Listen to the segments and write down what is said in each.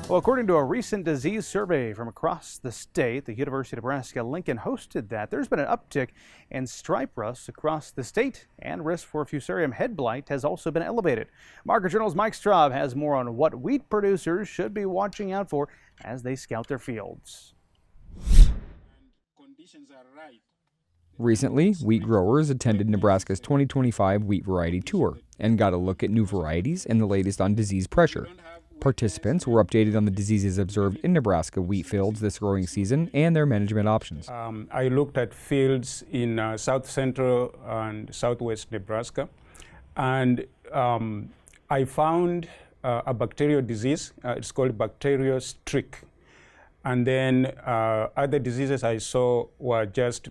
Well, according to a recent disease survey from across the state, the University of Nebraska-Lincoln hosted that there's been an uptick in stripe rust across the state, and risk for Fusarium Head Blight has also been elevated. Market Journal's Mike Straub has more on what wheat producers should be watching out for as they scout their fields. Recently, wheat growers attended Nebraska's 2025 wheat variety tour and got a look at new varieties and the latest on disease pressure. Participants were updated on the diseases observed in Nebraska wheat fields this growing season and their management options. I looked at fields in south central and southwest Nebraska, and I found a bacterial disease. It's called bacterial streak. And then other diseases I saw were just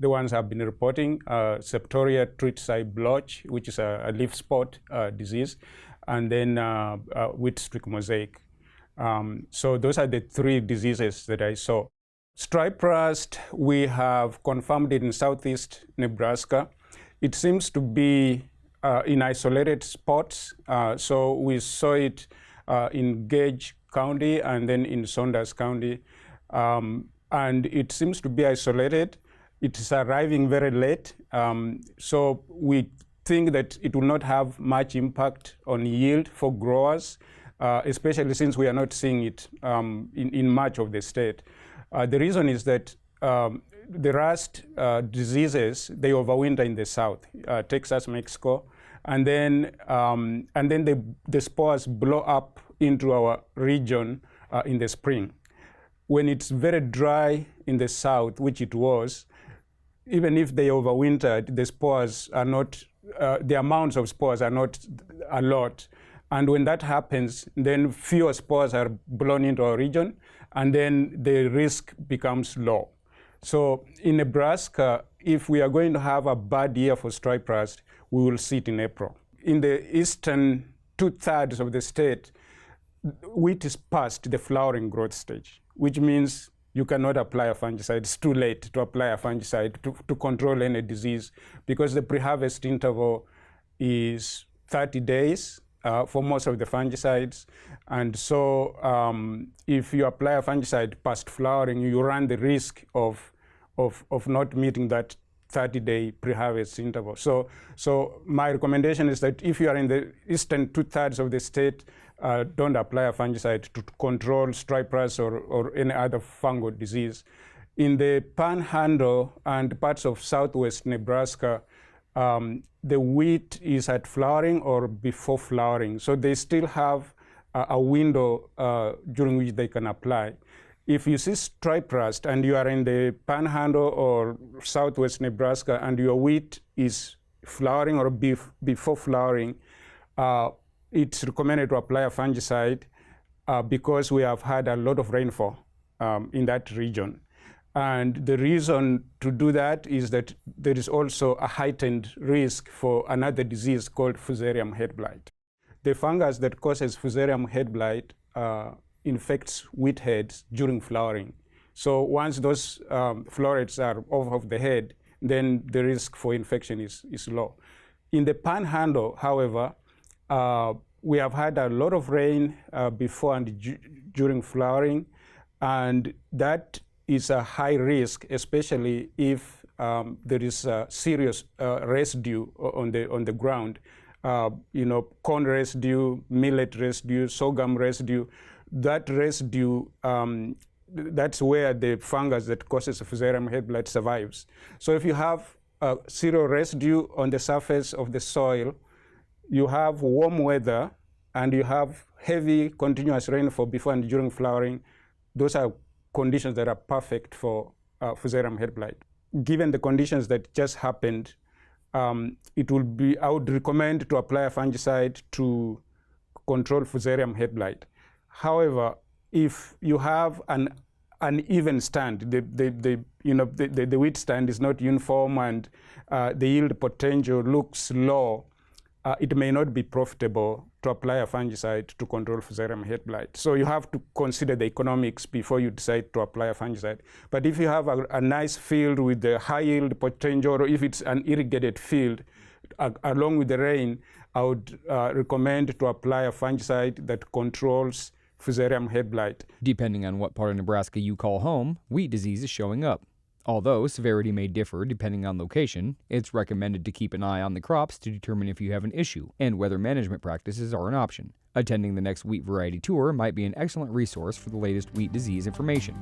the ones I've been reporting: Septoria treatsii blotch, which is a leaf spot disease, and then wheat streak mosaic. So those are the three diseases that I saw. Stripe rust, we have confirmed it in southeast Nebraska. It seems to be in isolated spots. So we saw it in Gage County and then in Saunders County. And it seems to be isolated. It is arriving very late. So we think that it will not have much impact on yield for growers, especially since we are not seeing it in much of the state. The reason is that the rust diseases, they overwinter in the south, Texas, Mexico, and then the spores blow up into our region in the spring. When it's very dry in the south, which it was, even if they overwintered, the spores are not, the amounts of spores are not a lot. And when that happens, then fewer spores are blown into our region, and then the risk becomes low. So in Nebraska, if we are going to have a bad year for stripe rust, we will see it in April. In the eastern 2/3 of the state, wheat is past the flowering growth stage, which means you cannot apply a fungicide. It's too late to apply a fungicide to control any disease, because the pre-harvest interval is 30 days for most of the fungicides. And so if you apply a fungicide past flowering, you run the risk of not meeting that 30-day pre-harvest interval. So my recommendation is that if you are in the eastern 2/3 of the state, don't apply a fungicide to control stripe rust or any other fungal disease. In the Panhandle and parts of southwest Nebraska, the wheat is at flowering or before flowering. So they still have a window during which they can apply. If you see stripe rust and you are in the Panhandle or southwest Nebraska and your wheat is flowering or before flowering, it's recommended to apply a fungicide because we have had a lot of rainfall in that region. And the reason to do that is that there is also a heightened risk for another disease called Fusarium Head Blight. The fungus that causes Fusarium Head Blight infects wheat heads during flowering. So once those florets are off of the head, then the risk for infection is low. In the Panhandle, however, we have had a lot of rain before and during flowering, and that is a high risk, especially if there is a serious residue on the ground. Corn residue, millet residue, sorghum residue. That residue, that's where the fungus that causes Fusarium Head Blight survives. So if you have zero residue on the surface of the soil, you have warm weather, and you have heavy continuous rainfall before and during flowering, those are conditions that are perfect for Fusarium Head Blight. Given the conditions that just happened, I would recommend to apply a fungicide to control Fusarium Head Blight. However, if you have an uneven stand, the wheat stand is not uniform and the yield potential looks low, it may not be profitable to apply a fungicide to control Fusarium Head Blight. So you have to consider the economics before you decide to apply a fungicide. But if you have a nice field with the high yield potential, or if it's an irrigated field, along with the rain, I would recommend to apply a fungicide that controls Fusarium Head Blight. Depending on what part of Nebraska you call home, wheat disease is showing up. Although severity may differ depending on location, it's recommended to keep an eye on the crops to determine if you have an issue and whether management practices are an option. Attending the next wheat variety tour might be an excellent resource for the latest wheat disease information.